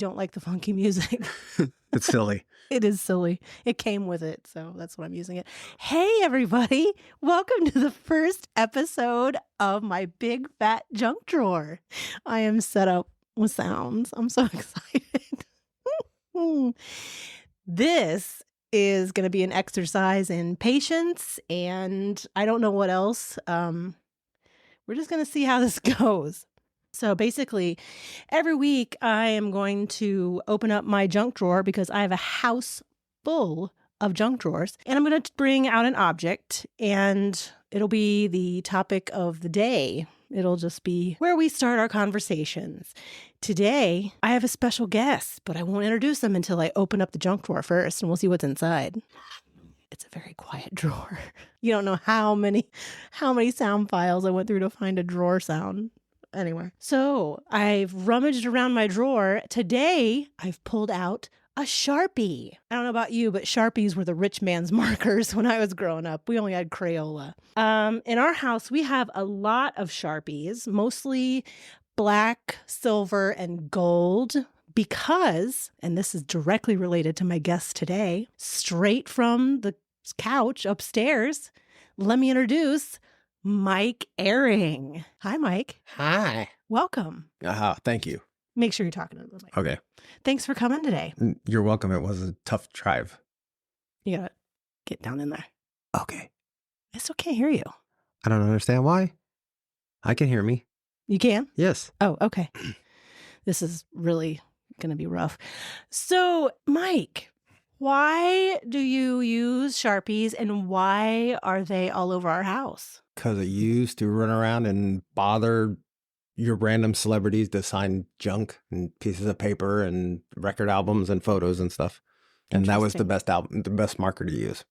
you don't like the funky music. It's silly. It is silly. It came with it, so that's what I'm using it. Hey, everybody. Welcome to the first episode of my big fat junk drawer. I am set up with sounds. I'm so excited. This is going to be an exercise in patience, and I don't know what else. We're just going to see how this goes. So basically, every week I am going to open up my junk drawer because I have a house full of junk drawers. And I'm going to bring out an object and it'll be the topic of the day. It'll just be where we start our conversations. Today, I have a special guest, but I won't introduce them until I open up the junk drawer first and we'll see what's inside. It's a very quiet drawer. You don't know how many sound files I went through to find a drawer sound. Anyway, so I've rummaged around my drawer. Today, I've pulled out a Sharpie. I don't know about you, but Sharpies were the rich man's markers when I was growing up. We only had Crayola. In our house, we have a lot of Sharpies, mostly black, silver, and gold. Because, and this is directly related to my guest today, straight from the couch upstairs, let me introduce Mike Ehring. Hi, Mike. Hi. Welcome. Thank you. Make sure you're talking to the mic. Okay. Thanks for coming today. You're welcome. It was a tough drive. You gotta get down in there. Okay. I still can't hear you. I don't understand why. I can hear me. You can? Yes. Oh, okay. This is really gonna be rough. So, Mike, why do you use Sharpies and why are they all over our house? Because I used to run around and bother your random celebrities to sign junk and pieces of paper and record albums and photos and stuff. And that was the best marker to use.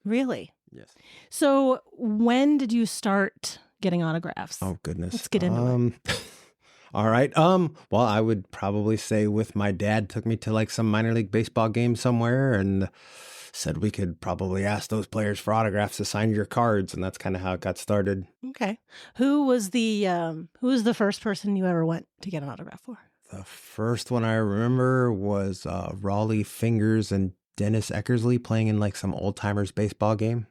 Really? Yes. So when did you start getting autographs? Oh, goodness. Let's get into it. All right. Well, I would probably say with my dad took me to like some minor league baseball game somewhere and said we could probably ask those players for autographs to sign your cards. And that's kind of how it got started. Okay. Who was the first person you ever went to get an autograph for? The first one I remember was Raleigh Fingers and Dennis Eckersley playing in like some old timers baseball game.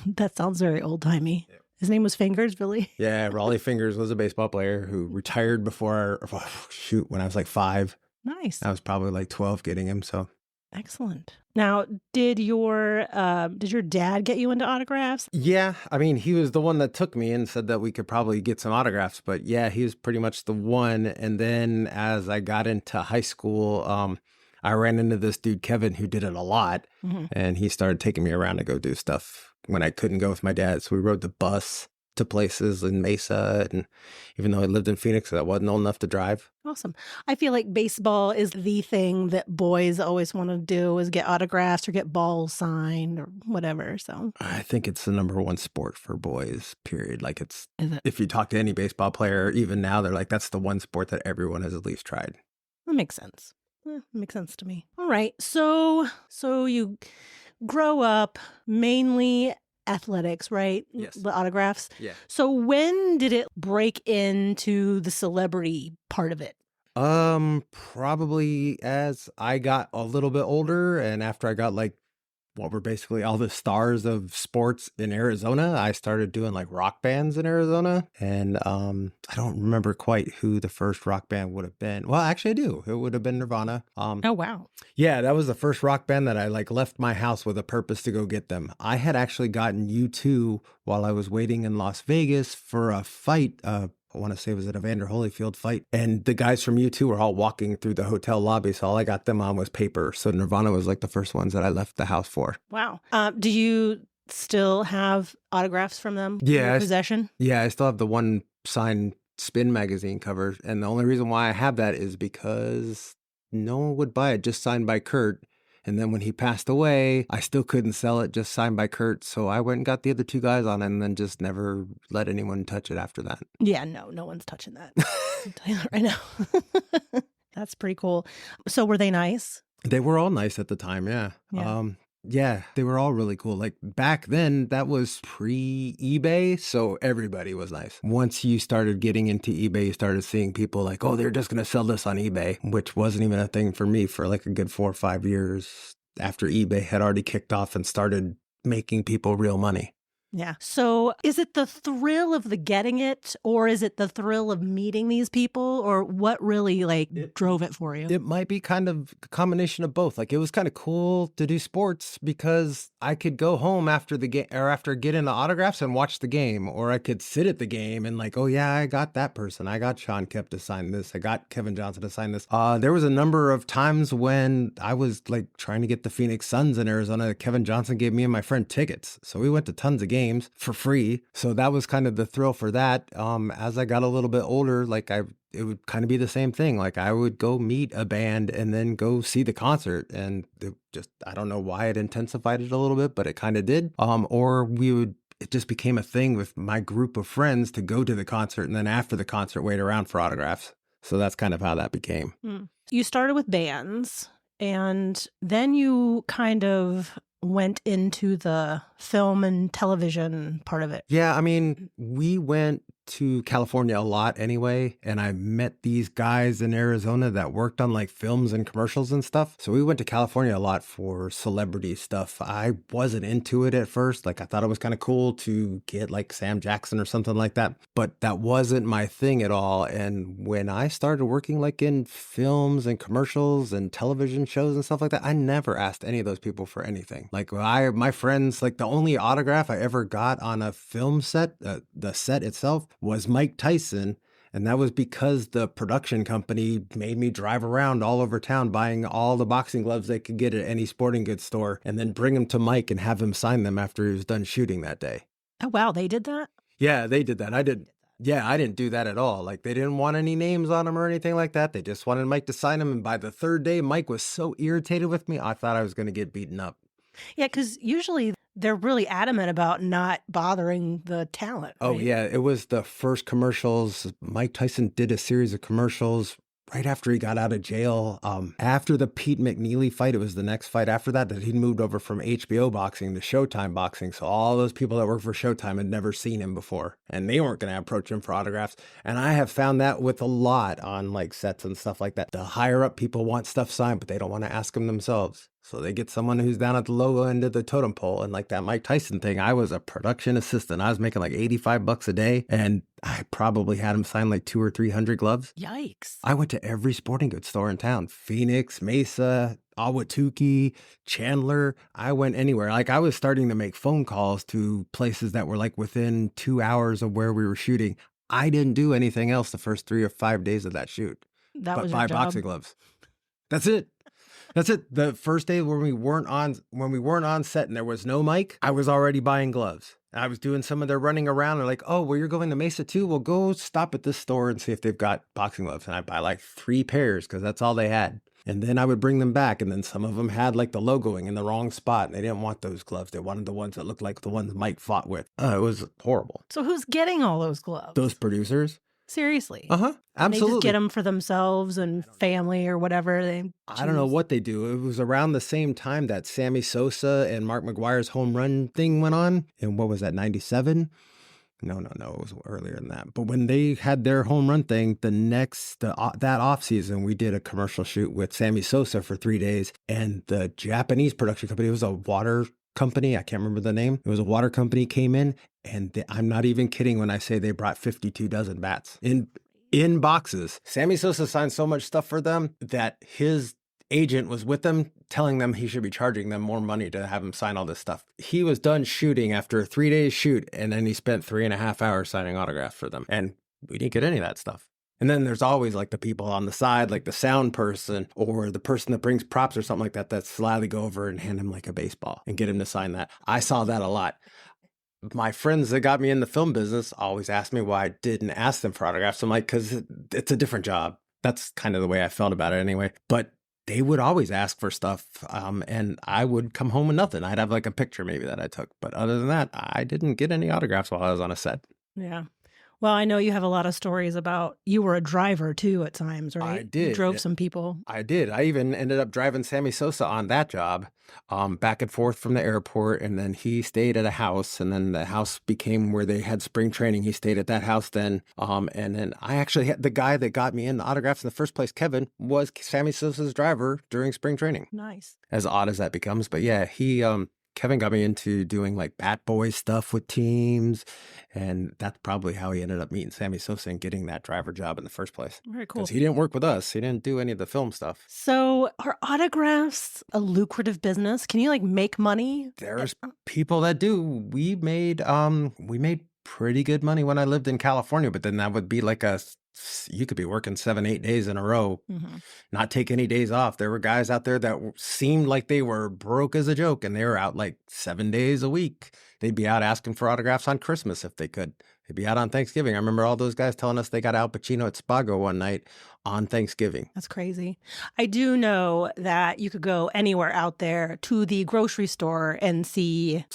That sounds very old timey. Yeah. His name was Fingers, really? Yeah, Raleigh Fingers was a baseball player who retired when I was like 5. Nice. I was probably like 12 getting him, so. Excellent. Now, did your dad get you into autographs? Yeah, I mean, he was the one that took me and said that we could probably get some autographs, but yeah, he was pretty much the one. And then as I got into high school, I ran into this dude, Kevin, who did it a lot, and he started taking me around to go do stuff when I couldn't go with my dad. So we rode the bus to places in Mesa, and even though I lived in Phoenix, I wasn't old enough to drive. Awesome. I feel like baseball is the thing that boys always want to do is get autographs or get balls signed or whatever. So I think it's the number one sport for boys, period. Like Is it? If you talk to any baseball player, even now, they're like, that's the one sport that everyone has at least tried. That makes sense. Makes sense to me. All right. So you grow up mainly athletics, right? Yes. The autographs. Yeah. So when did it break into the celebrity part of it? Probably as I got a little bit older and after I got like what were basically all the stars of sports in Arizona, I started doing like rock bands in Arizona. And I don't remember quite who the first rock band would have been. Well, actually I do. It would have been Nirvana. Oh, wow. Yeah, that was the first rock band that I like left my house with a purpose to go get them. I had actually gotten U2 while I was waiting in Las Vegas for a fight. I want to say it was at Evander Holyfield fight. And the guys from U2 were all walking through the hotel lobby. So all I got them on was paper. So Nirvana was like the first ones that I left the house for. Wow. Do you still have autographs from them in Yeah, your possession? Yeah, I still have the one signed Spin magazine cover. And the only reason why I have that is because no one would buy it just signed by Kurt. And then when he passed away, I still couldn't sell it just signed by Kurt. So I went and got the other two guys on it and then just never let anyone touch it after that. Yeah, no one's touching that. I'll tell you that right now. That's pretty cool. So were they nice? They were all nice at the time, yeah. Yeah. Yeah, they were all really cool. Like back then, that was pre eBay, so everybody was nice. Once you started getting into eBay, you started seeing people like, oh, they're just going to sell this on eBay, which wasn't even a thing for me for like a good 4 or 5 years after eBay had already kicked off and started making people real money. Yeah. So is it the thrill of the getting it, or is it the thrill of meeting these people, or what really drove it for you? It might be kind of a combination of both. Like it was kind of cool to do sports because I could go home after the game or after getting the autographs and watch the game, or I could sit at the game and like, oh yeah, I got that person. I got Sean Kemp to sign this. I got Kevin Johnson to sign this. There was a number of times when I was like trying to get the Phoenix Suns in Arizona. Kevin Johnson gave me and my friend tickets, so we went to tons of games for free. So that was kind of the thrill for that. As I got a little bit older, it would kind of be the same thing. Like I would go meet a band and then go see the concert. And I don't know why it intensified it a little bit, but it kind of did. It just became a thing with my group of friends to go to the concert. And then after the concert, wait around for autographs. So that's kind of how that became. You started with bands, and then you kind of went into the film and television part of it. Yeah, I mean, we went to California a lot anyway, and I met these guys in Arizona that worked on like films and commercials and stuff. So we went to California a lot for celebrity stuff. I wasn't into it at first. Like I thought it was kind of cool to get like Sam Jackson or something like that, but that wasn't my thing at all. And when I started working like in films and commercials and television shows and stuff like that, I never asked any of those people for anything. Like my friends, like the only autograph I ever got on a film set, the set itself, was Mike Tyson. And that was because the production company made me drive around all over town buying all the boxing gloves they could get at any sporting goods store and then bring them to Mike and have him sign them after he was done shooting that day. Oh, wow. They did that? Yeah, they did that. I didn't do that at all. Like they didn't want any names on them or anything like that. They just wanted Mike to sign them. And by the third day, Mike was so irritated with me, I thought I was going to get beaten up. Yeah, because usually they're really adamant about not bothering the talent. Oh, right? yeah. It was the first commercials. Mike Tyson did a series of commercials right after he got out of jail. After the Pete McNeely fight, it was the next fight after that he'd moved over from HBO boxing to Showtime boxing. So all those people that work for Showtime had never seen him before, and they weren't going to approach him for autographs. And I have found that with a lot on like sets and stuff like that. The higher up people want stuff signed, but they don't want to ask them themselves. So they get someone who's down at the low end of the totem pole. And like that Mike Tyson thing, I was a production assistant. I was making like $85 a day, and I probably had him sign like 200 or 300 gloves. Yikes. I went to every sporting goods store in town: Phoenix, Mesa, Ahwatukee, Chandler. I went anywhere. Like I was starting to make phone calls to places that were like within 2 hours of where we were shooting. I didn't do anything else the first 3 or 5 days of that shoot. That was buy your job. boxing gloves. That's it. That's it. The first day when we weren't on set and there was no mic, I was already buying gloves. I was doing some of their running around. They're like, oh, well, you're going to Mesa too? Well, go stop at this store and see if they've got boxing gloves. And I buy like 3 pairs because that's all they had. And then I would bring them back. And then some of them had like the logoing in the wrong spot. And they didn't want those gloves. They wanted the ones that looked like the ones Mike fought with. It was horrible. So who's getting all those gloves? Those producers. Seriously. Absolutely. They just get them for themselves and family or whatever. I don't know what they do. It was around the same time that Sammy Sosa and Mark McGwire's home run thing went on. And what was that, 97? No. It was earlier than that. But when they had their home run thing, that off season, we did a commercial shoot with Sammy Sosa for 3 days. And the Japanese production company, it was a water company. I can't remember the name. It was a water company, came in, and I'm not even kidding when I say they brought 52 dozen bats in boxes. Sammy Sosa signed so much stuff for them that his agent was with them telling them he should be charging them more money to have him sign all this stuff. He was done shooting after a 3-day shoot, and then he spent 3.5 hours signing autographs for them. And we didn't get any of that stuff. And then there's always like the people on the side, like the sound person or the person that brings props or something like that slyly go over and hand him like a baseball and get him to sign that. I saw that a lot. My friends that got me in the film business always asked me why I didn't ask them for autographs. I'm like, because it's a different job. That's kind of the way I felt about it anyway. But they would always ask for stuff, and I would come home with nothing. I'd have like a picture maybe that I took. But other than that, I didn't get any autographs while I was on a set. Yeah. Well, I know you have a lot of stories about you were a driver too at times, I right? You did. drove some people. I did. I even ended up driving Sammy Sosa on that job, back and forth from the airport. And then he stayed at a house. And then the house became where they had spring training. He stayed at that house then. And then I actually had the guy that got me in the autographs in the first place, Kevin, was Sammy Sosa's driver during spring training. Nice. As odd as that becomes. But yeah, Kevin got me into doing like Bat Boy stuff with teams. And that's probably how he ended up meeting Sammy Sosa and getting that driver job in the first place. Very cool. Because he didn't work with us. He didn't do any of the film stuff. So are autographs a lucrative business? Can you like make money? There's people that do. We made pretty good money when I lived in California, but then that would be like you could be working 7-8 days in a row, not take any days off. There were guys out there that seemed like they were broke as a joke, and they were out like 7 days a week. They'd be out asking for autographs on Christmas if they could. They'd be out on Thanksgiving. I remember all those guys telling us they got Al Pacino at Spago one night on Thanksgiving. That's crazy. I do know that you could go anywhere out there to the grocery store and see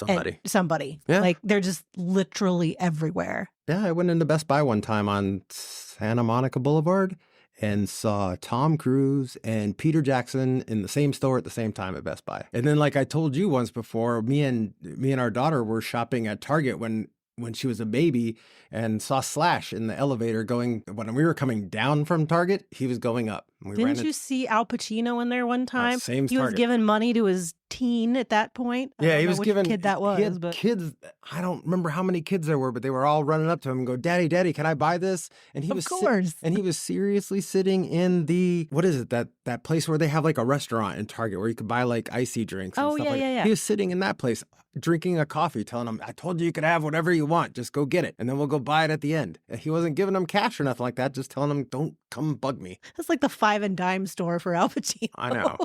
somebody. Yeah. Like they're just literally everywhere. Yeah, I went into Best Buy one time on Santa Monica Boulevard and saw Tom Cruise and Peter Jackson in the same store at the same time at Best Buy. And then, like I told you once before, me and our daughter were shopping at Target when she was a baby and saw Slash in the elevator when we were coming down from Target, he was going up. Didn't you see Al Pacino in there one time? Same He was Target. giving money to his teen at that point. Yeah, he was giving kid that was. He had but kids. I don't remember how many kids there were, but they were all running up to him and go, "Daddy, Daddy, can I buy this?" And he Of was course. and he was seriously sitting in the what is it that place where they have like a restaurant in Target where you could buy like icy drinks and Oh, stuff yeah, like yeah, that. yeah. He was sitting in that place drinking a coffee, telling him, "I told you could have whatever you want. Just go get it, and then we'll go buy it at the end." And he wasn't giving them cash or nothing like that, just telling them, "Don't come bug me." That's like the 5 and dime store for Al Pacino. I know.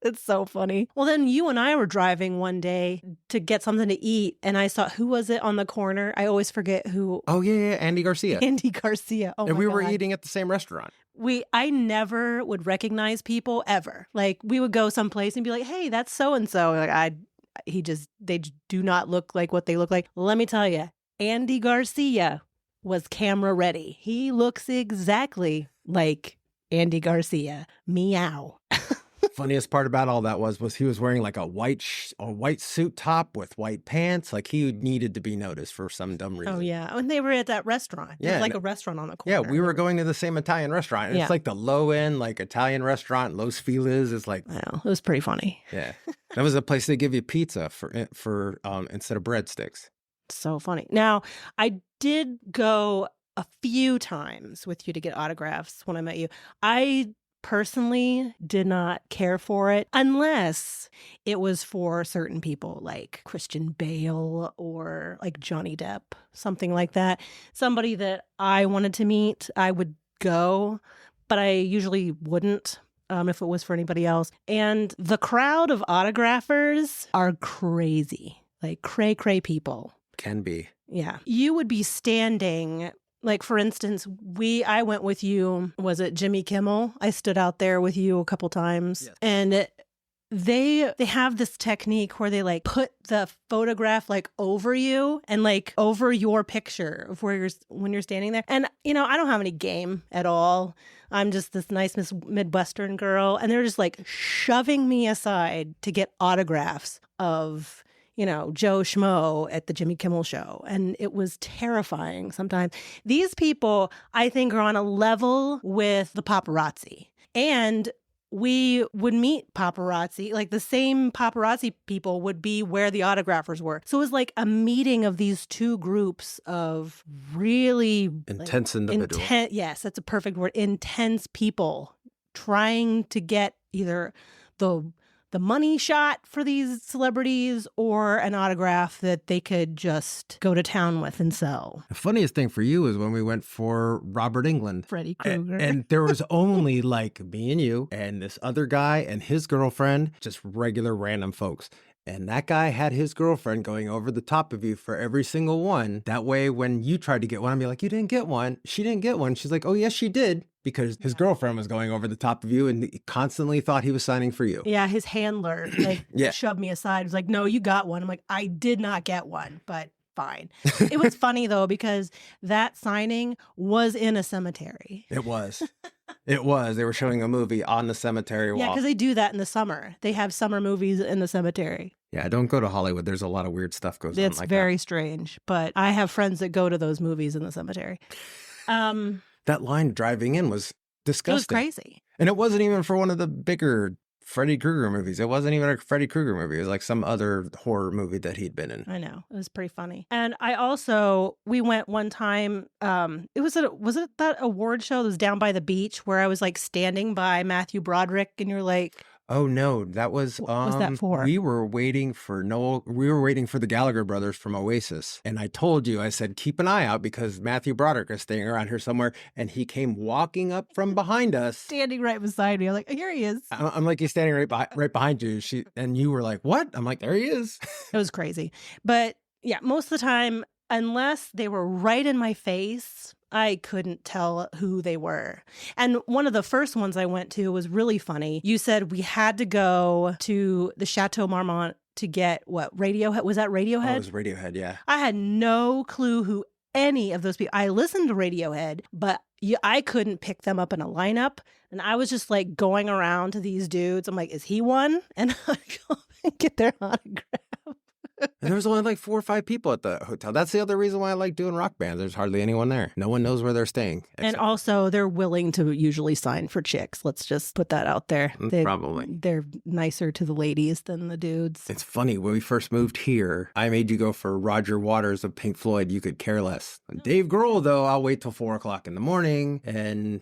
It's so funny. Well, then you and I were driving one day to get something to eat, and I saw, who was it on the corner? I always forget who. Oh, yeah, Andy Garcia. Andy Garcia. Oh, and my we were God. eating at the same restaurant. I never would recognize people ever. Like we would go someplace and be like, "Hey, that's so and so." Like they do not look like what they look like. Let me tell you, Andy Garcia was camera ready. He looks exactly like Andy Garcia. Meow. Funniest part about all that was he was wearing like a white suit top with white pants. Like he needed to be noticed for some dumb reason. Oh yeah, and they were at that restaurant. Yeah, There's like a restaurant on the corner. Yeah, we were going to the same Italian restaurant. And Yeah. It's like the low end, like Italian restaurant, Los Feliz. It's like, I know, it was pretty funny. yeah, that was a place they give you pizza for instead of breadsticks. So funny. Now, I did go a few times with you to get autographs when I met you. I personally did not care for it unless it was for certain people like Christian Bale or like Johnny Depp, something like that. Somebody that I wanted to meet, I would go, but I usually wouldn't. If it was for anybody else. And the crowd of autographers are crazy, like cray people. Can be. Yeah. You would be standing, like for instance, I went with you, was it Jimmy Kimmel? I stood out there with you a couple times. Yes. And they have this technique where they like put the photograph like over you and like over your picture of when you're standing there. And I don't have any game at all. I'm just this nice Midwestern girl, and they're just like shoving me aside to get autographs of Joe Schmo at the Jimmy Kimmel show. And it was terrifying sometimes. These people, I think, are on a level with the paparazzi. And we would meet paparazzi, like the same paparazzi people would be where the autographers were. So it was like a meeting of these two groups of really Intense individuals. Yes, that's a perfect word. Intense people trying to get either the money shot for these celebrities or an autograph that they could just go to town with and sell. The funniest thing for you is when we went for Robert Englund. Freddy Krueger. And there was only like me and you and this other guy and his girlfriend, just regular random folks. And that guy had his girlfriend going over the top of you for every single one. That way, when you tried to get one, I'd be like, "You didn't get one." She didn't get one. She's like, "Oh, yes, she did." Because his girlfriend was going over the top of you and he constantly thought he was signing for you. Yeah, his handler shoved me aside. He was like, "No, you got one." I'm like, "I did not get one, but fine. It was funny though, because that signing was in a cemetery. It was. It was. They were showing a movie on the cemetery wall. Yeah, because they do that in the summer. They have summer movies in the cemetery. Yeah, don't go to Hollywood. There's a lot of weird stuff goes on It's like very strange, but I have friends that go to those movies in the cemetery. That line driving in was disgusting. It was crazy. And it wasn't even for one of the bigger Freddy Krueger movies. It wasn't even a Freddy Krueger movie. It was like some other horror movie that he'd been in. I know. It was pretty funny. And we went one time, was it that award show that was down by the beach where I was like standing by Matthew Broderick and you're like, Oh no, that was what was that for? We were waiting for the Gallagher brothers from Oasis. And I told you, I said, keep an eye out because Matthew Broderick is staying around here somewhere. And he came walking up from behind us. Standing right beside me. I'm like, here he is. I'm like, he's standing right behind you. And you were like, what? I'm like, there he is. It was crazy. But yeah, most of the time, unless they were right in my face, I couldn't tell who they were. And one of the first ones I went to was really funny. You said we had to go to the Chateau Marmont to get what? Radiohead? Was that Radiohead? Oh, it was Radiohead, yeah. I had no clue who any of those people. I listened to Radiohead, but I couldn't pick them up in a lineup. And I was just like going around to these dudes. I'm like, is he one? And I go and get their autograph. And there was only like 4 or 5 people at the hotel. That's the other reason why I like doing rock bands. There's hardly anyone there. No one knows where they're staying. And also, they're willing to usually sign for chicks. Let's just put that out there. Probably. They're nicer to the ladies than the dudes. It's funny. When we first moved here, I made you go for Roger Waters of Pink Floyd. You could care less. Dave Grohl, though, I'll wait till 4 o'clock in the morning and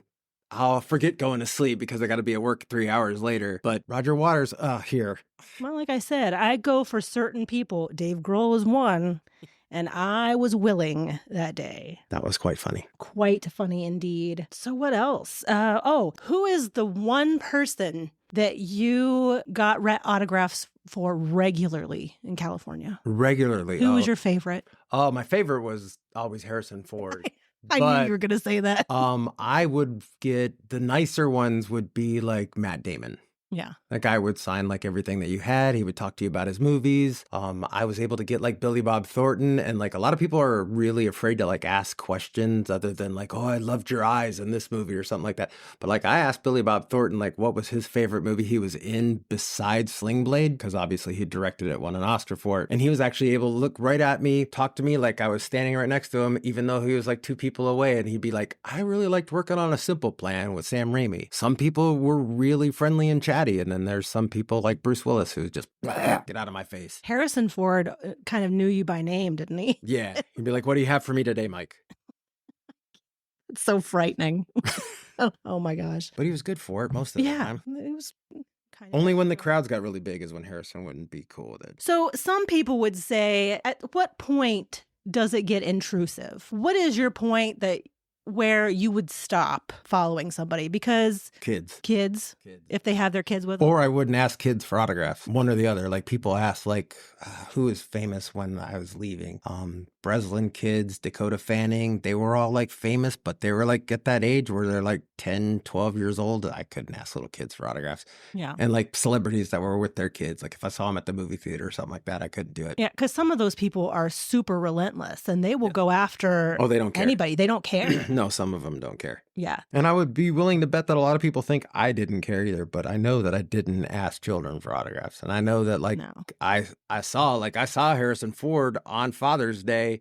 I'll forget going to sleep because I got to be at work 3 hours later. But Roger Waters, here. Well, like I said, I go for certain people. Dave Grohl was one, and I was willing that day. That was quite funny. Quite funny indeed. So what else? Who is the one person that you got autographs for regularly in California? Regularly. Who was your favorite? Oh, my favorite was always Harrison Ford. I knew you were going to say that. I would get the nicer ones would be like Matt Damon. Yeah. That guy would sign like everything that you had. He would talk to you about his movies. I was able to get like Billy Bob Thornton. And like a lot of people are really afraid to like ask questions other than like, oh, I loved your eyes in this movie or something like that. But like I asked Billy Bob Thornton, like what was his favorite movie he was in besides Sling Blade? Because obviously he directed it, won an Oscar for it. And he was actually able to look right at me, talk to me like I was standing right next to him, even though he was like 2 people away. And he'd be like, I really liked working on A Simple Plan with Sam Raimi. Some people were really friendly and chatty. And then there's some people like Bruce Willis who's just get out of my face. Harrison Ford kind of knew you by name, didn't he? Yeah. He'd be like, what do you have for me today, Mike? It's so frightening. Oh my gosh. But he was good for it most of the time. Yeah, it was kind of. Only when the crowds got really big is when Harrison wouldn't be cool with it. So some people would say, at what point does it get intrusive? What is your point where you would stop following somebody? Because kids, if they have their kids with them. Or I wouldn't ask kids for autographs, one or the other. Like people ask like who is famous when I was leaving, Breslin kids, Dakota Fanning, they were all like famous, but they were like at that age where they're like 10, 12 years old. I couldn't ask little kids for autographs. Yeah. And like celebrities that were with their kids, like if I saw them at the movie theater or something like that, I couldn't do it. Yeah, because some of those people are super relentless and they will go after they don't care. Anybody. They don't care. No, some of them don't care. Yeah. And I would be willing to bet that a lot of people think I didn't care either, but I know that I didn't ask children for autographs. And I know that like I saw Harrison Ford on Father's Day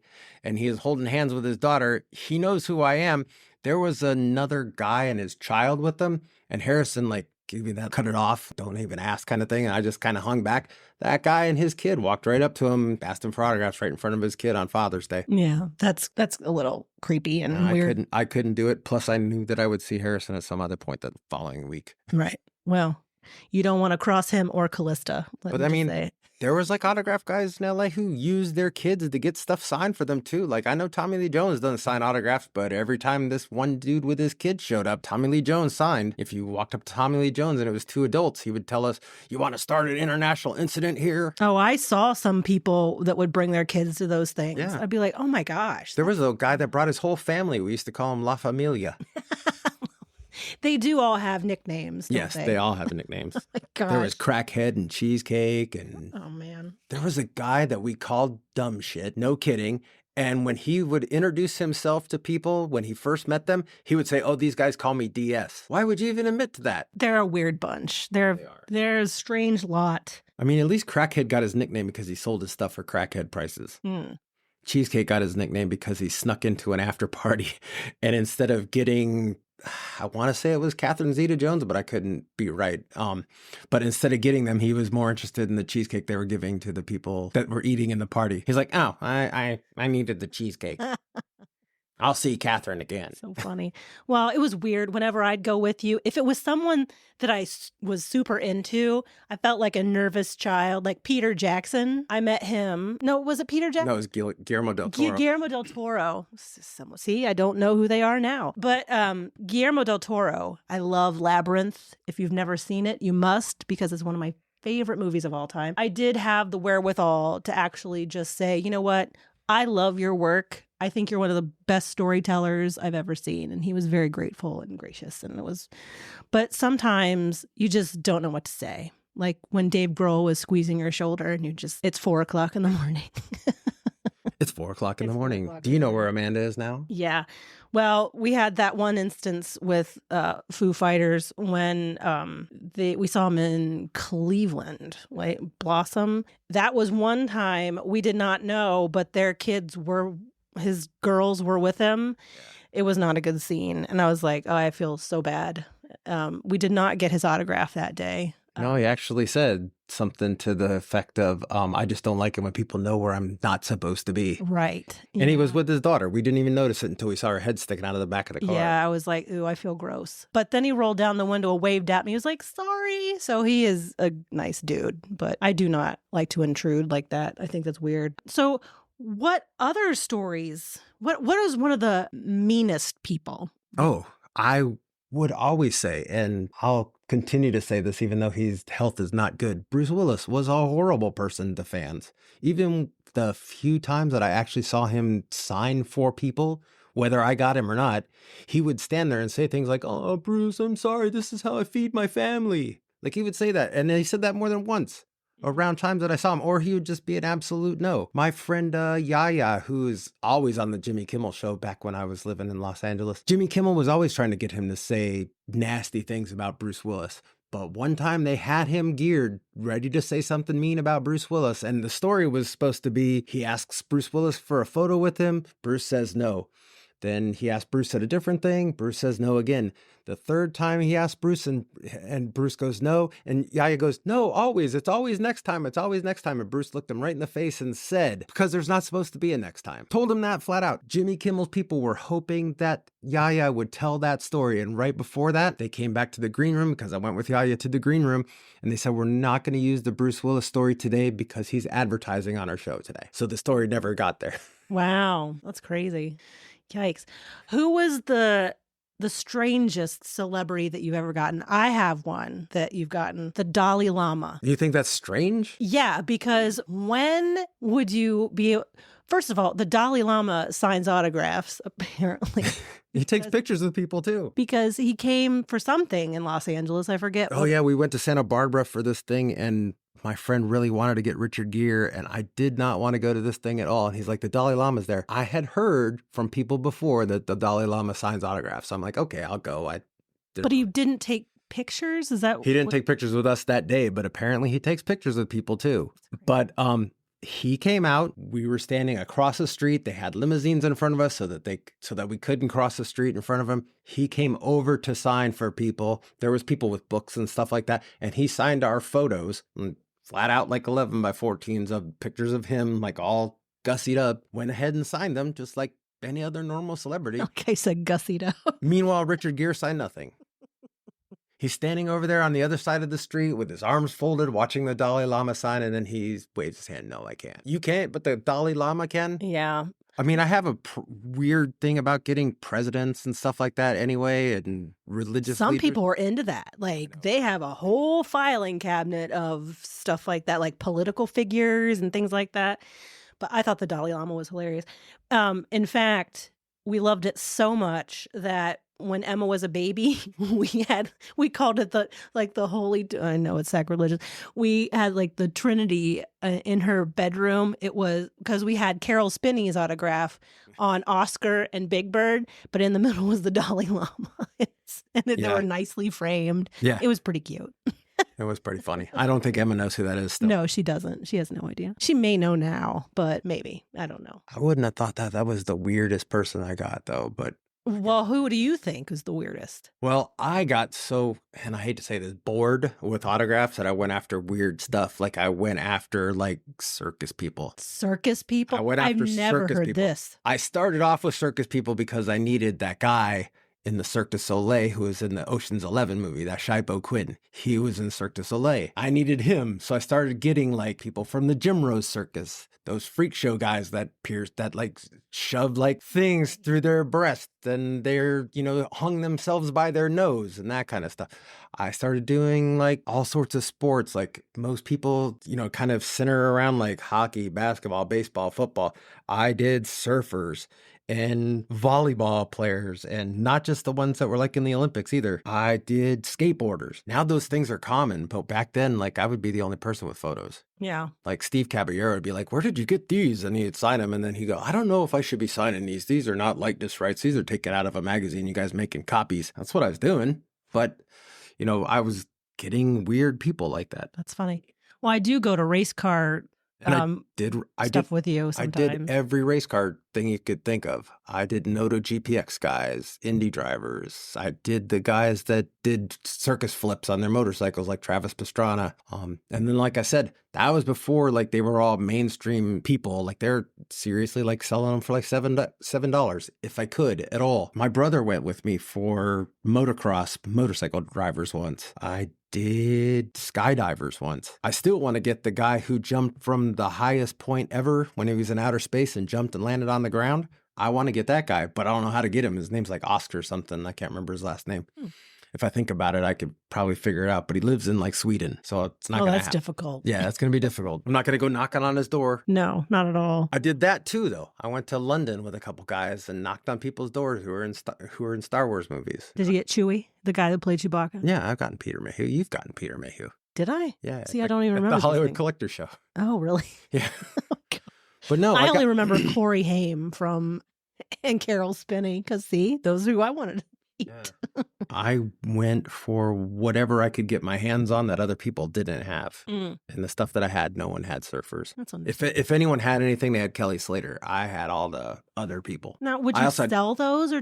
and he is holding hands with his daughter. He knows who I am. There was another guy and his child with them, and Harrison like gave me that cut it off, don't even ask kind of thing. And I just kind of hung back. That guy and his kid walked right up to him, asked him for autographs right in front of his kid on Father's Day. Yeah, that's a little creepy and weird. I couldn't do it. Plus, I knew that I would see Harrison at some other point the following week. Right. Well, you don't want to cross him or Callista. But I mean, there was like autograph guys in LA who used their kids to get stuff signed for them too. Like I know Tommy Lee Jones doesn't sign autographs, but every time this one dude with his kid showed up, Tommy Lee Jones signed. If you walked up to Tommy Lee Jones and it was 2 adults, he would tell us, you want to start an international incident here? Oh, I saw some people that would bring their kids to those things. Yeah. I'd be like, oh my gosh. There was a guy that brought his whole family. We used to call him La Familia. They do all have nicknames, don't Yes, they? they all have nicknames. My There was gosh. Crackhead and Cheesecake, and Oh, man. there was a guy that we called Dumb Shit, no kidding. And when he would introduce himself to people, when he first met them, he would say, "Oh, these guys call me DS." Why would you even admit to that? They're a weird bunch. They are. They're a strange lot. I mean, at least Crackhead got his nickname because he sold his stuff for crackhead prices. Hmm. Cheesecake got his nickname because he snuck into an after party, and instead of getting, I want to say it was Catherine Zeta-Jones, but I couldn't be right. But instead of getting them, he was more interested in the cheesecake they were giving to the people that were eating in the party. He's like, "Oh, I needed the cheesecake. I'll see Catherine again." So funny. Well, it was weird whenever I'd go with you. If it was someone that was super into, I felt like a nervous child, like Peter Jackson. I met him. No, was it Peter Jackson? No, it was Guillermo del Toro. Guillermo del Toro. See, I don't know who they are now. But Guillermo del Toro, I love Labyrinth. If you've never seen it, you must, because it's one of my favorite movies of all time. I did have the wherewithal to actually just say, you know what? I love your work. I think you're one of the best storytellers I've ever seen. And he was very grateful and gracious. And but sometimes you just don't know what to say. Like when Dave Grohl was squeezing your shoulder and it's 4:00 in the morning. It's 4:00 in the It's 4 morning. o'clock Do in you the know where Amanda is now? Yeah. Well, we had that one instance with Foo Fighters when we saw them in Cleveland, right? Blossom. That was one time we did not know, but his girls were with him. It was not a good scene. And I was like, oh, I feel so bad. We did not get his autograph that day. No, he actually said something to the effect of, "I just don't like it when people know where I'm not supposed to be." Right. And he was with his daughter. We didn't even notice it until we saw her head sticking out of the back of the car. Yeah, I was like, ooh, I feel gross. But then he rolled down the window, waved at me. He was like, sorry. So he is a nice dude, but I do not like to intrude like that. I think that's weird. So what other stories? What is one of the meanest people? Oh, I would always say, and I'll continue to say this even though his health is not good, Bruce Willis was a horrible person to fans. Even the few times that I actually saw him sign for people, whether I got him or not, he would stand there and say things like, "Oh, Bruce, I'm sorry. This is how I feed my family." Like he would say that. And he said that more than once around times that I saw him, or he would just be an absolute no. My friend Yaya, who is always on the Jimmy Kimmel show back when I was living in Los Angeles, Jimmy Kimmel was always trying to get him to say nasty things about Bruce Willis. But one time they had him geared, ready to say something mean about Bruce Willis. And the story was supposed to be, he asks Bruce Willis for a photo with him. Bruce says no. Then he asked Bruce at a different thing. Bruce says no again. The third time he asked Bruce and Bruce goes no. And Yaya goes, "No, always. It's always next time. It's always next time." And Bruce looked him right in the face and said, "Because there's not supposed to be a next time." Told him that flat out. Jimmy Kimmel's people were hoping that Yaya would tell that story. And right before that, they came back to the green room because I went with Yaya to the green room. And they said, "We're not going to use the Bruce Willis story today because he's advertising on our show today." So the story never got there. Wow, that's crazy. Yikes. Who was the strangest celebrity that you've ever gotten? I have one that you've gotten, the Dalai Lama. You think that's strange? Yeah, because when would you be... First of all, the Dalai Lama signs autographs, apparently. He takes pictures with people too. Because he came for something in Los Angeles. I forget. Oh, yeah. We went to Santa Barbara for this thing, and my friend really wanted to get Richard Gere, and I did not want to go to this thing at all. And he's like, "The Dalai Lama's there." I had heard from people before that the Dalai Lama signs autographs. So I'm like, okay, I'll go. But he didn't take pictures? Is that... He didn't take pictures with us that day, but apparently he takes pictures with people too. But he came out. We were standing across the street. They had limousines in front of us so that we couldn't cross the street in front of him. He came over to sign for people. There was people with books and stuff like that, and he signed our photos. Flat out, like 11 by 14s of pictures of him, like all gussied up. Went ahead and signed them just like any other normal celebrity. Okay, so gussied up. Meanwhile, Richard Gere signed nothing. He's standing over there on the other side of the street with his arms folded, watching the Dalai Lama sign, and then he waves his hand. "No, I can't." "You can't, but the Dalai Lama can?" Yeah. I mean, I have a weird thing about getting presidents and stuff like that anyway, and religious Some leaders. people are into that. Like, they have a whole filing cabinet of stuff like that, like political figures and things like that. But I thought the Dalai Lama was hilarious. In fact, we loved it so much that when Emma was a baby, we called it the holy. I know it's sacrilegious. We had like the Trinity in her bedroom. It was because we had Carol Spinney's autograph on Oscar and Big Bird, but in the middle was the Dalai Lama, they were nicely framed. Yeah, it was pretty cute. It was pretty funny. I don't think Emma knows who that is still. No, she doesn't. She has no idea. She may know now, but maybe. I don't know. I wouldn't have thought that was the weirdest person I got, though. But well, who do you think is the weirdest? Well, I got so, and I hate to say this, bored with autographs that I went after weird stuff. Like I went after like circus people. Circus people? I went after I've never circus heard people. this. I started off with circus people because I needed that guy in the Cirque du Soleil who was in the Ocean's 11 movie, that Shaipo Quinn. He was in Cirque du Soleil. I needed him. So I started getting like people from the Jim Rose Circus, those freak show guys that like shoved like things through their breast and they're, hung themselves by their nose and that kind of stuff. I started doing like all sorts of sports, like most people, kind of center around like hockey, basketball, baseball, football. I did surfers and volleyball players, and not just the ones that were like in the Olympics either. I did skateboarders. Now those things are common, but back then, like I would be the only person with photos. Yeah. Like Steve Caballero would be like, where did you get these? And he'd sign them. And then he'd go, I don't know if I should be signing these. These are not likeness rights. These are taken out of a magazine. You guys making copies. That's what I was doing. But, I was getting weird people like that. That's funny. Well, I do go to race car stuff with you sometimes. I did every race car thing you could think of. I did Noto GPX guys, Indy drivers. I did the guys that did circus flips on their motorcycles like Travis Pastrana. And then, like I said, that was before like they were all mainstream people. Like they're seriously like selling them for like $7 if I could at all. My brother went with me for motocross motorcycle drivers once. I did skydivers once. I still want to get the guy who jumped from the highest point ever when he was in outer space and jumped and landed on the ground. I want to get that guy, but I don't know how to get him. His name's like Oscar something. I can't remember his last name. If I think about it, I could probably figure it out, but he lives in like Sweden, so it's not going to happen. That's difficult. Yeah, it's going to be difficult. I'm not going to go knocking on his door. No, not at all. I did that too, though. I went to London with a couple guys and knocked on people's doors who were in Star Wars movies. Did you get Chewie, the guy that played Chewbacca? Yeah, I've gotten Peter Mayhew. You've gotten Peter Mayhew. Did I? Yeah. See, I don't even remember the Hollywood Collector Show. Oh, really? Yeah. Oh, God. But no, I only remember Corey Haim and Carol Spinney, because see, those are who I wanted to meet. Yeah. I went for whatever I could get my hands on that other people didn't have. And the stuff that I had, no one had surfers. That's if anyone had anything, they had Kelly Slater. I had all the other people. Now, would you sell those, or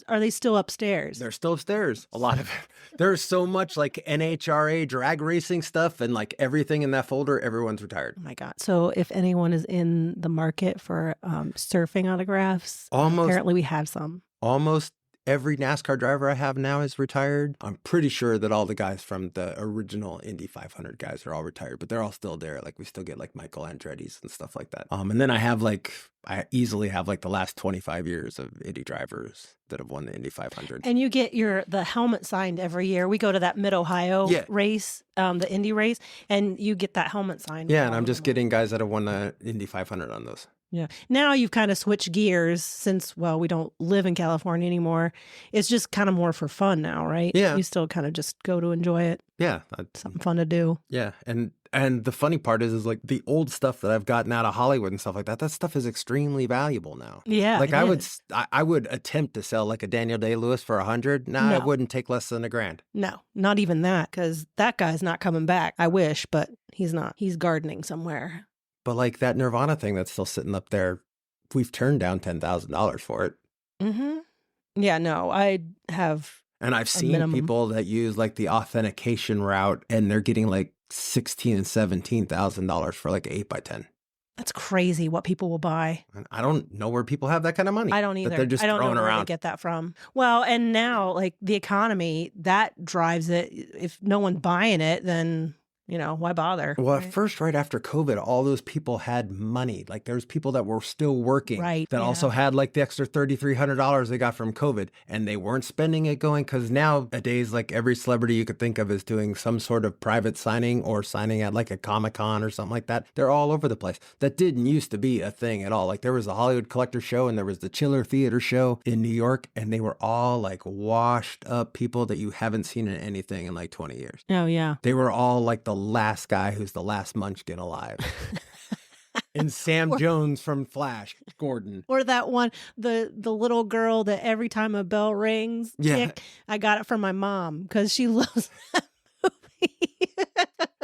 are they still upstairs? They're still upstairs. A lot of it. There's so much like NHRA drag racing stuff and like everything in that folder, everyone's retired. Oh my God. So if anyone is in the market for surfing autographs, apparently we have some. Almost every NASCAR driver I have now is retired. I'm pretty sure that all the guys from the original Indy 500 guys are all retired, but they're all still there. Like we still get like Michael Andretti's and stuff like that. And then I easily have like the last 25 years of Indy drivers that have won the Indy 500. And you get the helmet signed every year. We go to that Mid-Ohio race, the Indy race, and you get that helmet signed. Yeah, and I'm just getting guys that have won the Indy 500 on those. Yeah. Now you've kind of switched gears since, we don't live in California anymore. It's just kind of more for fun now, right? Yeah. You still kind of just go to enjoy it. Yeah. Something fun to do. Yeah. And the funny part is like the old stuff that I've gotten out of Hollywood and stuff like that stuff is extremely valuable now. Yeah. Like I would attempt to sell like a Daniel Day-Lewis for $100. No, it wouldn't take less than $1,000. No, not even that, because that guy's not coming back. I wish, but he's not. He's gardening somewhere. But like that Nirvana thing that's still sitting up there, we've turned down $10,000 for it. Mm-hmm. Yeah, no, I have. And I've seen people that use like the authentication route, and they're getting like $16,000 and $17,000 for like 8x10. That's crazy what people will buy. And I don't know where people have that kind of money. I don't either. They're just I don't throwing know where around. they get that from. Well, and now like the economy, that drives it. If no one's buying it, then why bother? Well, at Right. first, right after COVID, all those people had money. Like there's people that were still working Right. that also Yeah. had like the extra $3,300 they got from COVID, and they weren't spending it going, because nowadays, like every celebrity you could think of is doing some sort of private signing or signing at like a Comic-Con or something like that. They're all over the place. That didn't used to be a thing at all. Like there was the Hollywood Collector Show and there was the Chiller Theater Show in New York, and they were all like washed up people that you haven't seen in anything in like 20 years. Oh, yeah. They were all like the last guy who's the last munchkin alive. And Sam Or- Jones from Flash, Gordon. Or that one, the little girl that every time a bell rings, Yeah. tick, I got it from my mom because she loves that movie.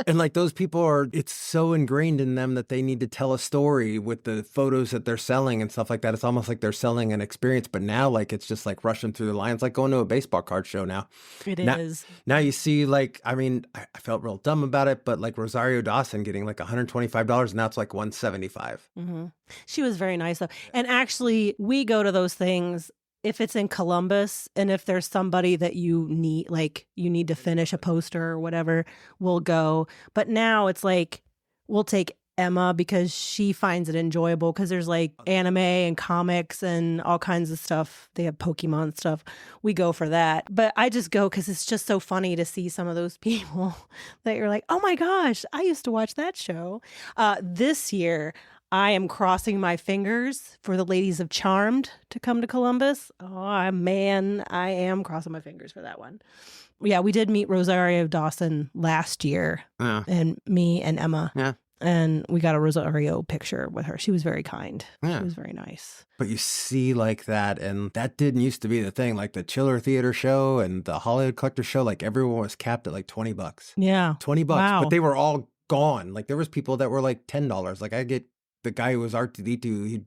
And like those people are, it's so ingrained in them that they need to tell a story with the photos that they're selling and stuff like that. It's almost like they're selling an experience. But now, like, it's just like rushing through the lines, like going to a baseball card show now. It Now- is. Now you see, like, I mean, I felt real dumb about it, but like Rosario Dawson getting like $125, and now it's like $175. Hmm. She was very nice though. And actually, we go to those things if it's in Columbus and if there's somebody that you need, like you need to finish a poster or whatever, we'll go. But now it's like we'll take Emma because she finds it enjoyable because there's like anime and comics and all kinds of stuff. They have Pokemon stuff. We go for that. But I just go because it's just so funny to see some of those people that you're like, oh my gosh, I used to watch that show. This year, I am crossing my fingers for the ladies of Charmed to come to Columbus. Oh, man, I am crossing my fingers for that one. Yeah, we did meet Rosario Dawson last year, Yeah. and me and Emma. Yeah. And we got a Rosario picture with her. She was very kind. Yeah. She was very nice. But you see like that, and that didn't used to be the thing. Like the Chiller Theater Show and the Hollywood Collector Show, like everyone was capped at like $20. Yeah. $20. Wow. But they were all gone. Like there was people that were like $10. Like I get the guy who was R2D2,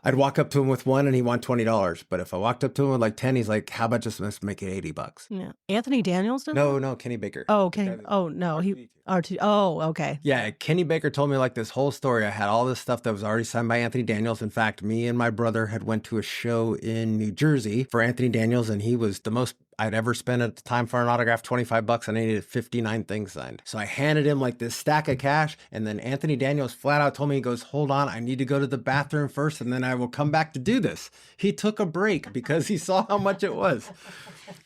I'd walk up to him with one and he want $20. But if I walked up to him with like 10, he's like, how about just let's make it $80? Yeah. Anthony Daniels did No, Kenny Baker. Oh, The okay. guy that- Oh, no. He R2D2. R2. Oh, okay. Yeah, Kenny Baker told me like this whole story. I had all this stuff that was already signed by Anthony Daniels. In fact, me and my brother had went to a show in New Jersey for Anthony Daniels, and he was the most I'd ever spent at the time for an autograph, $25, and I needed 59 things signed. So I handed him like this stack of cash, and then Anthony Daniels flat out told me, he goes, hold on, I need to go to the bathroom first, and then I will come back to do this. He took a break because he saw how much it was.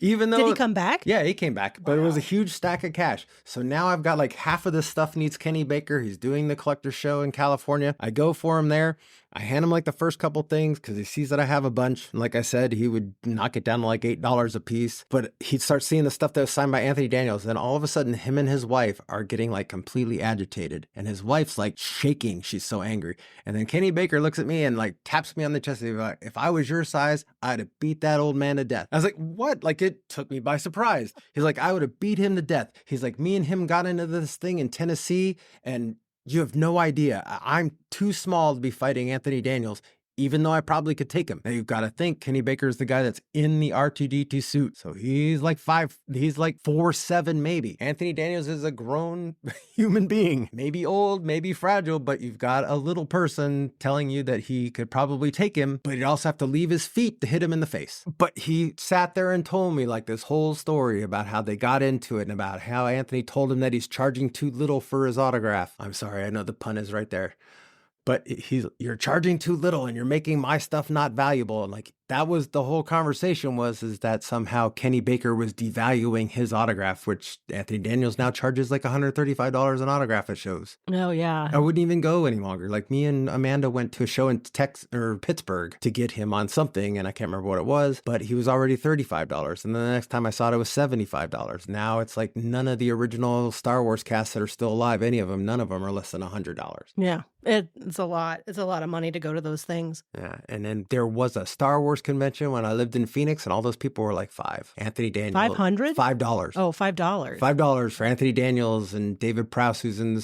Even though Did he come back? Yeah, he came back, but it was a huge stack of cash. So now I've got like half of this stuff needs Kenny Baker. He's doing the collector show in California. I go for him there. I hand him like the first couple things because he sees that I have a bunch. And like I said, he would knock it down to like $8 a piece. But he'd start seeing the stuff that was signed by Anthony Daniels. Then all of a sudden, him and his wife are getting like completely agitated. And his wife's like shaking. She's so angry. And then Kenny Baker looks at me and like taps me on the chest. He's like, if I was your size, I'd have beat that old man to death. I was like, what? Like it took me by surprise. He's like, I would have beat him to death. He's like, me and him got into this thing in Tennessee, and you have no idea. I'm too small to be fighting Anthony Daniels, even though I probably could take him. Now you've got to think Kenny Baker is the guy that's in the R2D2 suit. So he's like 4'7" maybe. Anthony Daniels is a grown human being, maybe old, maybe fragile, but you've got a little person telling you that he could probably take him, but he'd also have to leave his feet to hit him in the face. But he sat there and told me like this whole story about how they got into it and about how Anthony told him that he's charging too little for his autograph. I'm sorry, I know the pun is right there. But you're charging too little and you're making my stuff not valuable. And like, that was the whole conversation is that somehow Kenny Baker was devaluing his autograph, which Anthony Daniels now charges like $135 an autograph at shows. Oh, yeah. I wouldn't even go any longer. Like me and Amanda went to a show in Pittsburgh to get him on something, and I can't remember what it was, but he was already $35. And then the next time I saw it, it was $75. Now it's like none of the original Star Wars casts that are still alive, any of them, none of them are less than $100. Yeah. It's a lot. It's a lot of money to go to those things. Yeah. And then there was a Star Wars convention when I lived in Phoenix, and all those people were like $5. Anthony Daniels. 500? $5. Oh, $5. $5 for Anthony Daniels and David Prowse, who's in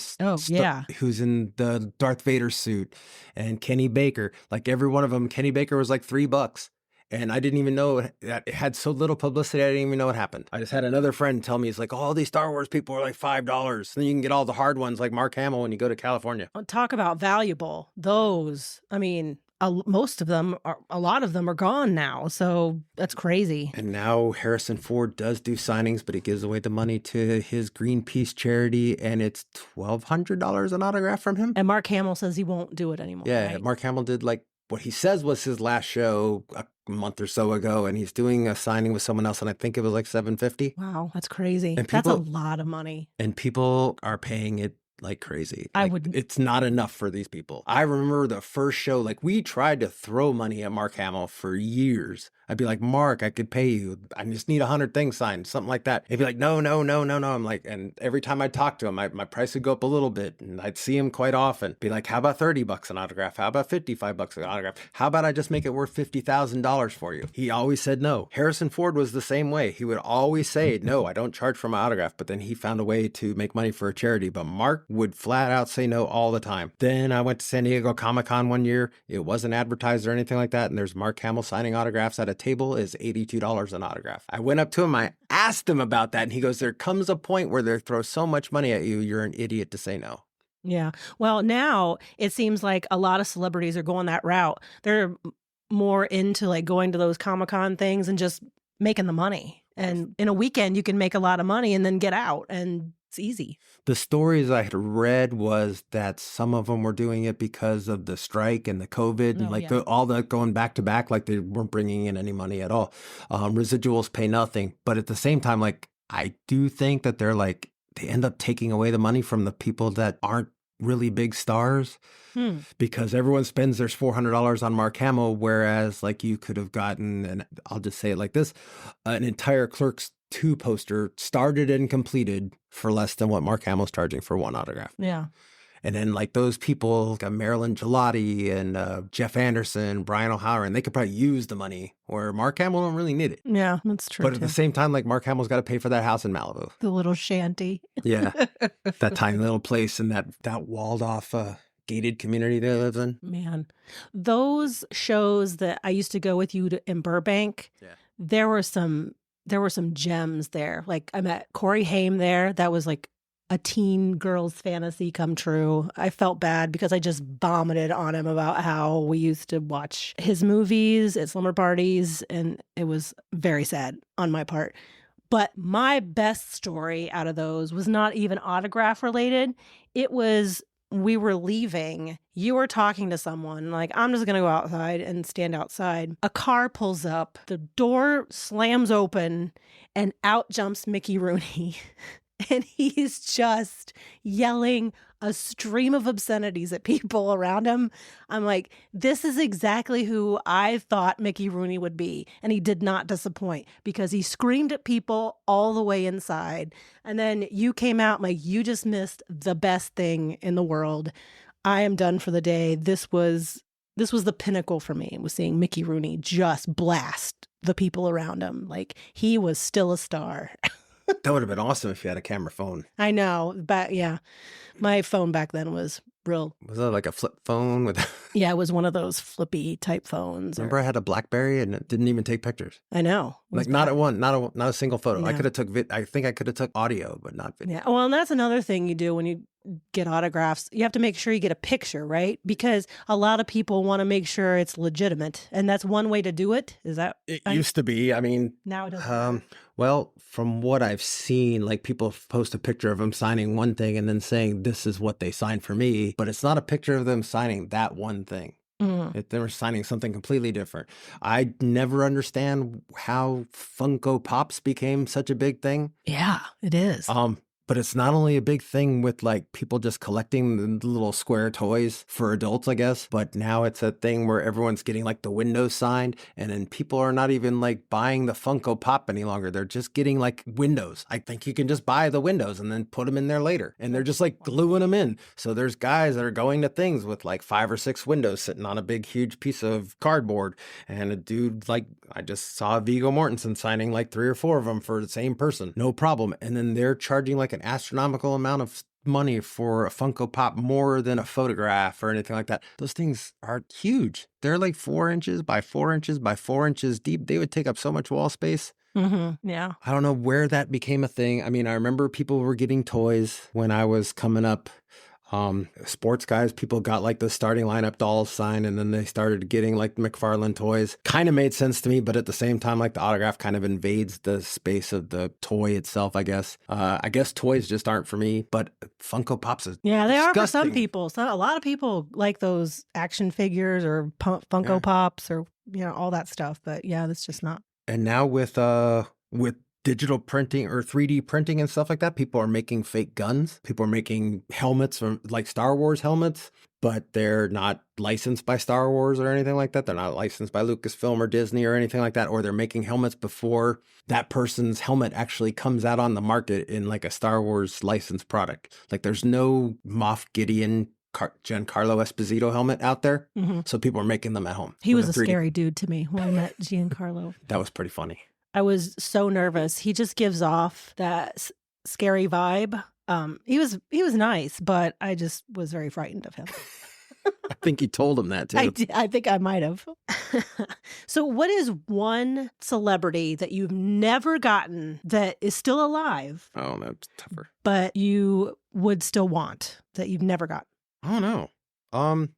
who's in the Darth Vader suit, and Kenny Baker. Like every one of them, Kenny Baker was like $3. And I didn't even know that it had so little publicity. I didn't even know what happened. I just had another friend tell me, it's like, oh, all these Star Wars people are like $5. Then you can get all the hard ones like Mark Hamill when you go to California. Talk about valuable. Those, I mean, most of them are, a lot of them are gone now. So that's crazy. And now Harrison Ford does do signings, but he gives away the money to his Greenpeace charity, and it's $1,200 an autograph from him. And Mark Hamill says he won't do it anymore. Yeah, right? Mark Hamill did like what he says was his last show a month or so ago, and he's doing a signing with someone else, and I think it was like $750. Wow, that's crazy. And That's a people- lot of money. And people are paying it like crazy. I Like, wouldn't- It's not enough for these people. I remember the first show, like we tried to throw money at Mark Hamill for years. I'd be like, Mark, I could pay you. I just need 100 things signed, something like that. He'd be like, no. I'm like, and every time I'd talk to him, my price would go up a little bit, and I'd see him quite often. Be like, how about $30 an autograph? How about $55 an autograph? How about I just make it worth $50,000 for you? He always said no. Harrison Ford was the same way. He would always say, no, I don't charge for my autograph. But then he found a way to make money for a charity. But Mark would flat out say no all the time. Then I went to San Diego Comic-Con one year. It wasn't advertised or anything like that. And there's Mark Hamill signing autographs at a table is $82 an autograph. I went up to him. I asked him about that. And he goes, there comes a point where they throw so much money at you, you're an idiot to say no. Yeah. Well, now it seems like a lot of celebrities are going that route. They're more into like going to those Comic-Con things and just making the money. And in a weekend, you can make a lot of money and then get out, and it's easy. The stories I had read was that some of them were doing it because of the strike and the COVID and Oh, like yeah. all that going back to back, like they weren't bringing in any money at all. Residuals pay nothing. But at the same time, like I do think that they're like, they end up taking away the money from the people that aren't really big stars because everyone spends their $400 on Mark Hamill, whereas like you could have gotten, and I'll just say it like this, an entire Clerks 2 poster started and completed for less than what Mark Hamill's charging for one autograph. Yeah. And then like those people, like Marilyn Gelati and Jeff Anderson, Brian O'Halloran, they could probably use the money where Mark Hamill don't really need it. Yeah, that's true. But at too. the same time, like Mark Hamill's got to pay for that house in Malibu. The little shanty. Yeah. That tiny little place in that walled off gated community they live in. Man, those shows that I used to go with you to, in Burbank, there were some gems there. Like I met Corey Haim there. That was like a teen girl's fantasy come true. I felt bad because I just vomited on him about how we used to watch his movies at slumber parties, and it was very sad on my part. But my best story out of those was not even autograph related. It was, we were leaving. You were talking to someone, like, I'm just going to go outside and stand outside. A car pulls up, the door slams open, and out jumps Mickey Rooney. And he's just yelling a stream of obscenities at people around him. I'm like, this is exactly who I thought Mickey Rooney would be. And he did not disappoint because he screamed at people all the way inside. And then you came out like, you just missed the best thing in the world. I am done for the day. This was the pinnacle for me, was seeing Mickey Rooney just blast the people around him. Like he was still a star. That would have been awesome if you had a camera phone. I know, but yeah, my phone back then was real. Was that like a flip phone with? Yeah, it was one of those flippy type phones. Remember, I had a BlackBerry and it didn't even take pictures. I know. It was Like not bad. at one, not a single photo. I Yeah. could have took I think I could have took audio, but not video. Yeah. Well, and that's another thing you do when you get autographs. You have to make sure you get a picture, right? Because a lot of people want to make sure it's legitimate, and that's one way to do it. Is that It used to be. I mean, now it doesn't? well, from what I've seen, like people post a picture of them signing one thing and then saying this is what they signed for me, but it's not a picture of them signing that one thing. If they were signing something completely different. I never understand how Funko Pops became such a big thing. Yeah, it is. But it's not only a big thing with like people just collecting the little square toys for adults, I guess, but now it's a thing where everyone's getting like the windows signed, and then people are not even like buying the Funko Pop any longer. They're just getting like windows. I think you can just buy the windows and then put them in there later, and they're just like gluing them in. So there's guys that are going to things with like 5 or 6 windows sitting on a big, huge piece of cardboard. And a dude, like I just saw Viggo Mortensen signing like 3 or 4 of them for the same person. No problem. And then they're charging like an astronomical amount of money for a Funko Pop, more than a photograph or anything like that. Those things are huge. They're like 4 inches by 4 inches by 4 inches deep. They would take up so much wall space. Yeah. I don't know where that became a thing. I mean, I remember people were getting toys when I was coming up. Sports guys, people got like the starting lineup dolls signed, and then they started getting like McFarlane toys. Kind of made sense to me, but at the same time, like the autograph kind of invades the space of the toy itself, I guess. I guess toys just aren't for me, but Funko Pops is Yeah, they are for some disgusting. people. So a lot of people like those action figures or Funko Yeah. Pops or all that stuff. But yeah, that's just not. And now with digital printing or 3D printing and stuff like that, people are making fake guns. People are making helmets from like Star Wars helmets, but they're not licensed by Star Wars or anything like that. They're not licensed by Lucasfilm or Disney or anything like that. Or they're making helmets before that person's helmet actually comes out on the market in like a Star Wars licensed product. Like there's no Moff Gideon Giancarlo Esposito helmet out there. Mm-hmm. So people are making them at home. He was a scary dude to me when I met Giancarlo. That was pretty funny. I was so nervous. He just gives off that scary vibe. He was nice, but I just was very frightened of him. I think you told him that too. I think I might have. So what is one celebrity that you've never gotten that is still alive? Oh, that's tougher. But you would still want that you've never gotten? I don't know.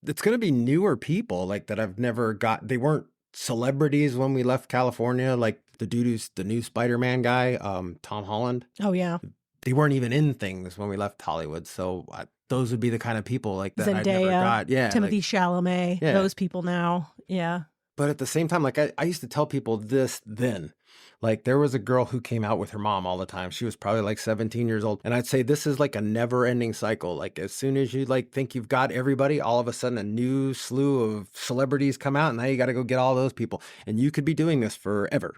It's going to be newer people like that I've never got. They weren't celebrities when we left California, like the dude who's the new Spider-Man guy, Tom Holland. Oh, yeah. They weren't even in things when we left Hollywood. So those would be the kind of people like that Zendaya, I never got. Yeah, Timothy Chalamet, those people now. Yeah. But at the same time, like I used to tell people this then. Like there was a girl who came out with her mom all the time. She was probably like 17 years old. And I'd say this is like a never ending cycle. Like as soon as you like think you've got everybody, all of a sudden a new slew of celebrities come out and now you got to go get all those people. And you could be doing this forever.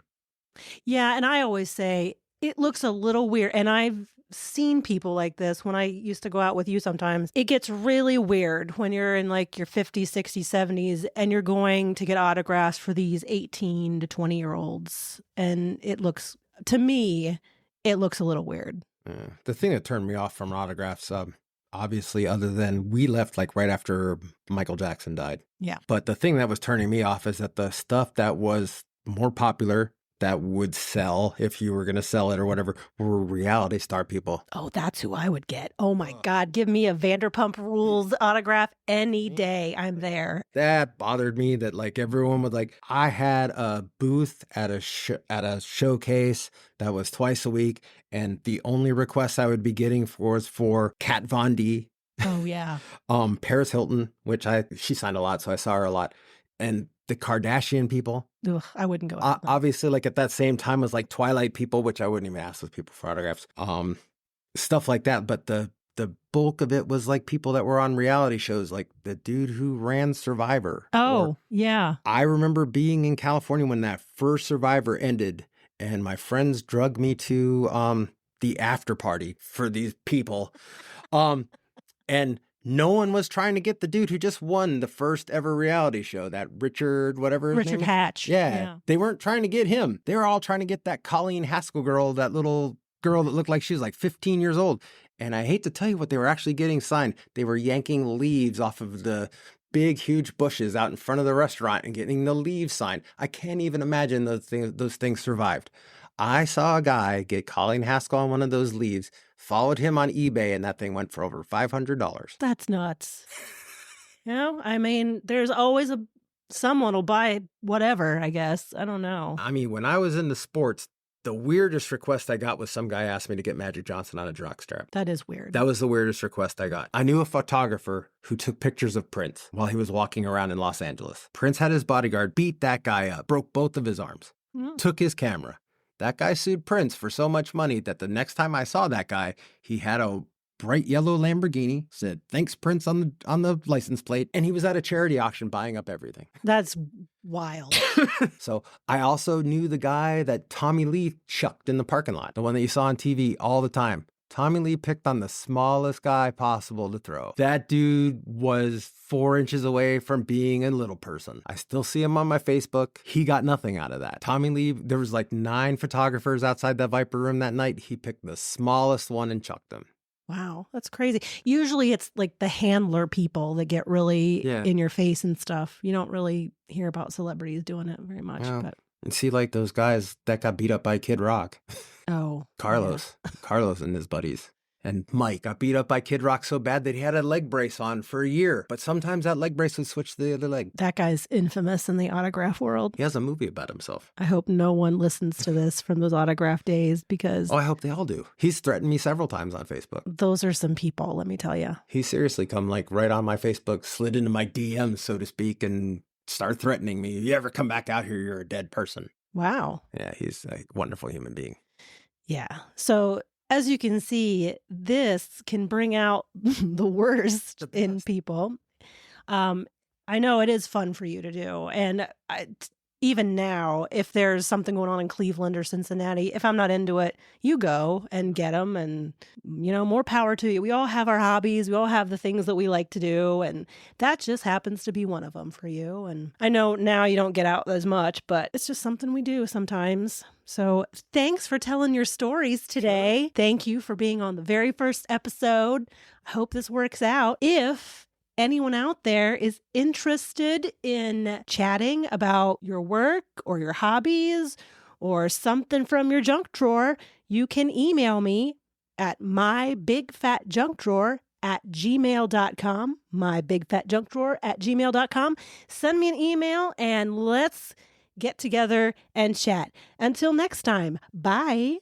Yeah. And I always say it looks a little weird. And I've seen people like this when I used to go out with you sometimes. It gets really weird when you're in like your 50s, 60s, 70s and you're going to get autographs for these 18 to 20-year-olds. And it looks, to me, it looks a little weird. Yeah. The thing that turned me off from autographs, obviously, other than we left like right after Michael Jackson died. Yeah. But the thing that was turning me off is that the stuff that was more popular that would sell if you were going to sell it or whatever were reality star people. Oh, that's who I would get. Oh my God. Give me a Vanderpump Rules autograph any day. I'm there. That bothered me that like everyone would like, I had a booth at a showcase that was twice a week. And the only request I would be getting was for Kat Von D. Oh yeah. Paris Hilton, which she signed a lot. So I saw her a lot. And the Kardashian people. Ugh, I wouldn't go. Obviously, like at that same time was like Twilight people, which I wouldn't even ask those people for autographs. Stuff like that. But the bulk of it was like people that were on reality shows, like the dude who ran Survivor. Oh, yeah. I remember being in California when that first Survivor ended, and my friends drugged me to the after party for these people. And no one was trying to get the dude who just won the first ever reality show, that Richard, whatever his name is. Hatch. Yeah. They weren't trying to get him. They were all trying to get that Colleen Haskell girl, that little girl that looked like she was like 15 years old. And I hate to tell you what they were actually getting signed. They were yanking leaves off of the big, huge bushes out in front of the restaurant and getting the leaves signed. I can't even imagine those things survived. I saw a guy get Colleen Haskell on one of those leaves, followed him on eBay, and that thing went for over $500. That's nuts. I mean, there's always someone will buy whatever, I guess. I don't know. I mean, when I was into sports, the weirdest request I got was some guy asked me to get Magic Johnson on a jockstrap. That is weird. That was the weirdest request I got. I knew a photographer who took pictures of Prince while he was walking around in Los Angeles. Prince had his bodyguard beat that guy up, broke both of his arms, took his camera. That guy sued Prince for so much money that the next time I saw that guy, he had a bright yellow Lamborghini, said, "Thanks, Prince," on the license plate. And he was at a charity auction buying up everything. That's wild. So I also knew the guy that Tommy Lee chucked in the parking lot, the one that you saw on TV all the time. Tommy Lee picked on the smallest guy possible to throw. That dude was 4 inches away from being a little person. I still see him on my Facebook. He got nothing out of that. Tommy Lee, there was like 9 photographers outside that Viper room that night. He picked the smallest one and chucked them. Wow, that's crazy. Usually it's like the handler people that get really in your face and stuff. You don't really hear about celebrities doing it very much. Yeah. But and see, like those guys that got beat up by Kid Rock. Oh. Carlos and his buddies. And Mike got beat up by Kid Rock so bad that he had a leg brace on for a year. But sometimes that leg brace would switch to the other leg. That guy's infamous in the autograph world. He has a movie about himself. I hope no one listens to this from those autograph days because... Oh, I hope they all do. He's threatened me several times on Facebook. Those are some people, let me tell you. He seriously come like right on my Facebook, slid into my DMs, so to speak, and start threatening me. You ever come back out here, you're a dead person. Wow. Yeah, he's a wonderful human being. Yeah. So as you can see, this can bring out the worst in people. I know it is fun for you to do. And even now, if there's something going on in Cleveland or Cincinnati, if I'm not into it, you go and get them, and, more power to you. We all have our hobbies. We all have the things that we like to do. And that just happens to be one of them for you. And I know now you don't get out as much, but it's just something we do sometimes. So thanks for telling your stories today. Thank you for being on the very first episode. I hope this works out. If anyone out there is interested in chatting about your work or your hobbies or something from your junk drawer, you can email me at mybigfatjunkdrawer@gmail.com, mybigfatjunkdrawer@gmail.com. Send me an email and let's get together and chat. Until next time, bye.